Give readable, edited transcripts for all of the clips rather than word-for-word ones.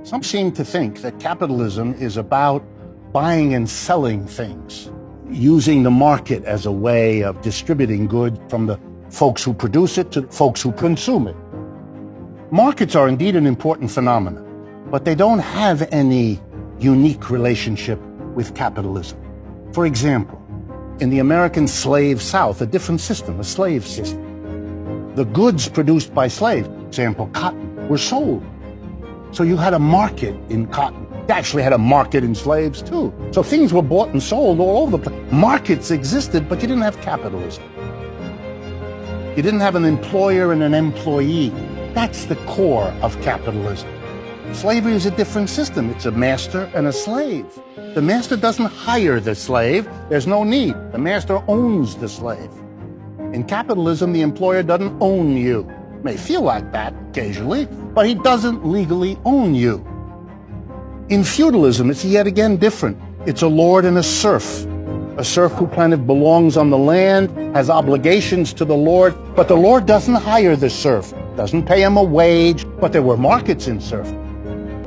Some seem to think that capitalism is about buying and selling things, using the market as a way of distributing goods from the folks who produce it to folks who consume it. Markets are indeed an important phenomenon, but they don't have any unique relationship with capitalism. For example, in the American slave South, a different system, a slave system, the goods produced by slaves, for example, cotton, were sold. So you had a market in cotton. You actually had a market in slaves too. So things were bought and sold all over the place. Markets existed, but you didn't have capitalism. You didn't have an employer and an employee. That's the core of capitalism. Slavery is a different system. It's a master and a slave. The master doesn't hire the slave. There's no need. The master owns the slave. In capitalism, the employer doesn't own you. May feel like that occasionally, but he doesn't legally own you. In feudalism, it's yet again different. It's a lord and a serf who kind of belongs on the land, has obligations to the lord, but the lord doesn't hire the serf, doesn't pay him a wage, but there were markets in serfdom.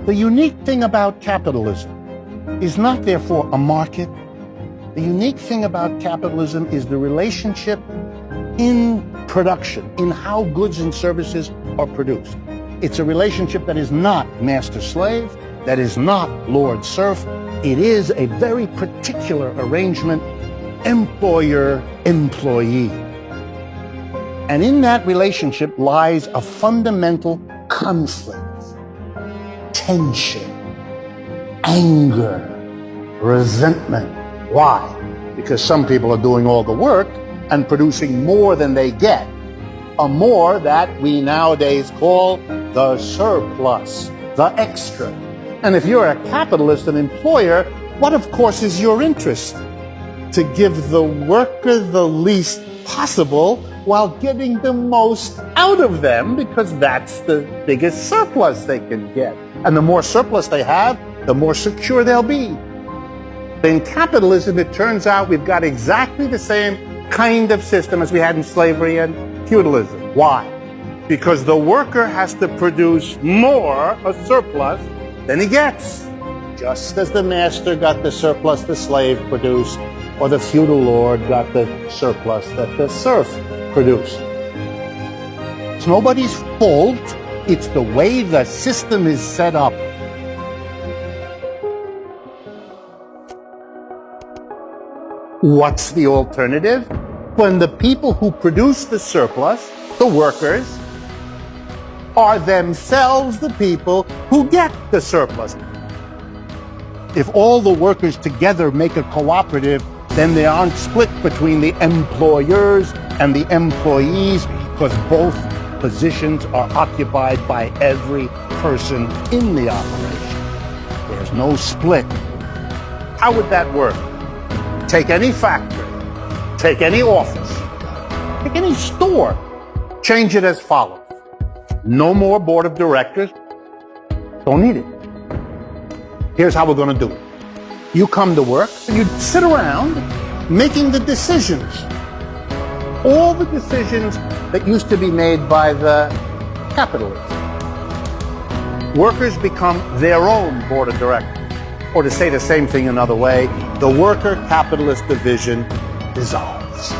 The unique thing about capitalism is not therefore a market. The unique thing about capitalism is the relationship in production, in how goods and services are produced. It's a relationship that is not master-slave, that is not lord-serf. It is a very particular arrangement, employer-employee. And in that relationship lies a fundamental conflict, tension, anger, resentment. Why? Because some people are doing all the work and producing more than they get, a more that we nowadays call the surplus, the extra. And if you're a capitalist, an employer, what of course is your interest? To give the worker the least possible while getting the most out of them, because that's the biggest surplus they can get. And the more surplus they have, the more secure they'll be. In capitalism, it turns out we've got exactly the same kind of system as we had in slavery and feudalism. Why? Because the worker has to produce more, a surplus, than he gets. Just as the master got the surplus the slave produced, or the feudal lord got the surplus that the serf produced. It's nobody's fault. It's the way the system is set up. What's the alternative? When the people who produce the surplus, the workers, are themselves the people who get the surplus. If all the workers together make a cooperative, then they aren't split between the employers and the employees, because both positions are occupied by every person in the operation. There's no split. How would that work? Take any factory, take any office, take any store, change it as follows. No more board of directors. Don't need it. Here's how we're going to do it. You come to work and you sit around making the decisions. All the decisions that used to be made by the capitalists. Workers become their own board of directors. Or to say the same thing another way, the worker-capitalist division dissolves.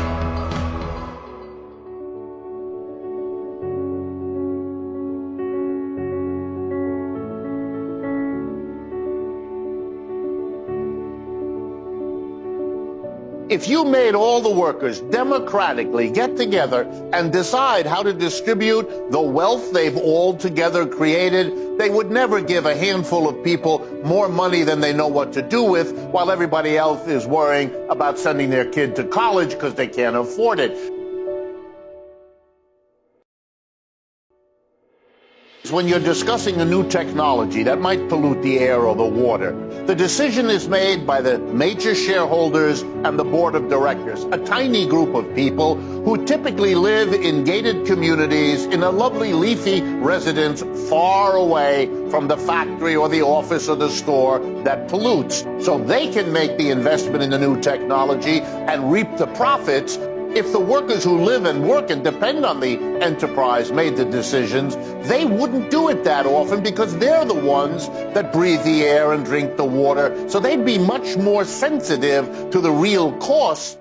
If you made all the workers democratically get together and decide how to distribute the wealth they've all together created, they would never give a handful of people more money than they know what to do with, while everybody else is worrying about sending their kid to college because they can't afford it. When you're discussing a new technology that might pollute the air or the water, the decision is made by the major shareholders and the board of directors, a tiny group of people who typically live in gated communities in a lovely leafy residence far away from the factory or the office or the store that pollutes. So they can make the investment in the new technology and reap the profits If the workers who live and work and depend on the enterprise made the decisions, they wouldn't do it that often because they're the ones that breathe the air and drink the water. So they'd be much more sensitive to the real cost.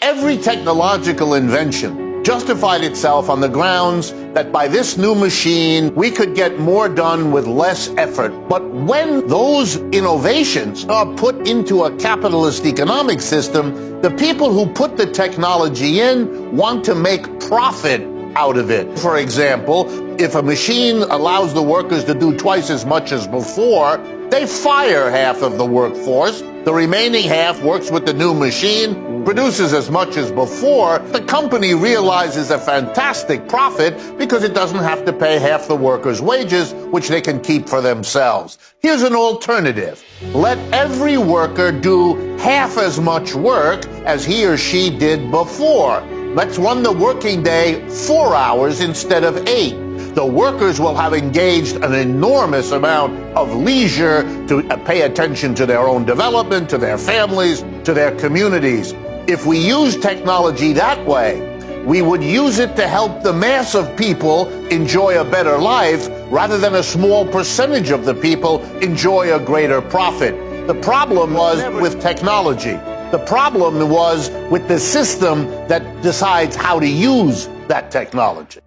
Every technological invention justified itself on the grounds that by this new machine, we could get more done with less effort. But when those innovations are put into a capitalist economic system, the people who put the technology in want to make profit out of it. For example, if a machine allows the workers to do twice as much as before, they fire half of the workforce. The remaining half works with the new machine, produces as much as before. The company realizes a fantastic profit because it doesn't have to pay half the workers' wages, which they can keep for themselves. Here's an alternative. Let every worker do half as much work as he or she did before. Let's run the working day 4 hours instead of 8. The workers will have engaged an enormous amount of leisure to pay attention to their own development, to their families, to their communities. If we use technology that way, we would use it to help the mass of people enjoy a better life rather than a small percentage of the people enjoy a greater profit. The problem was with technology. The problem was with the system that decides how to use that technology.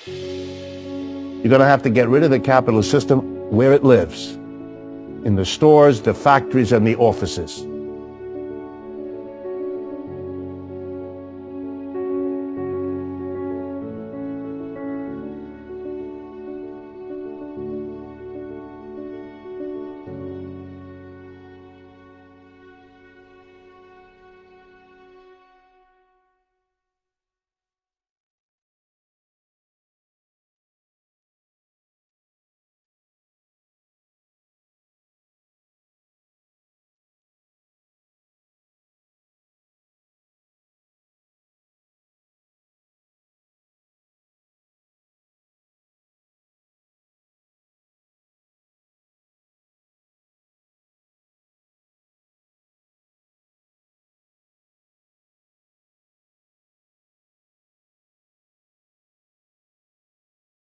You're going to have to get rid of the capitalist system where it lives, in the stores, the factories, and the offices.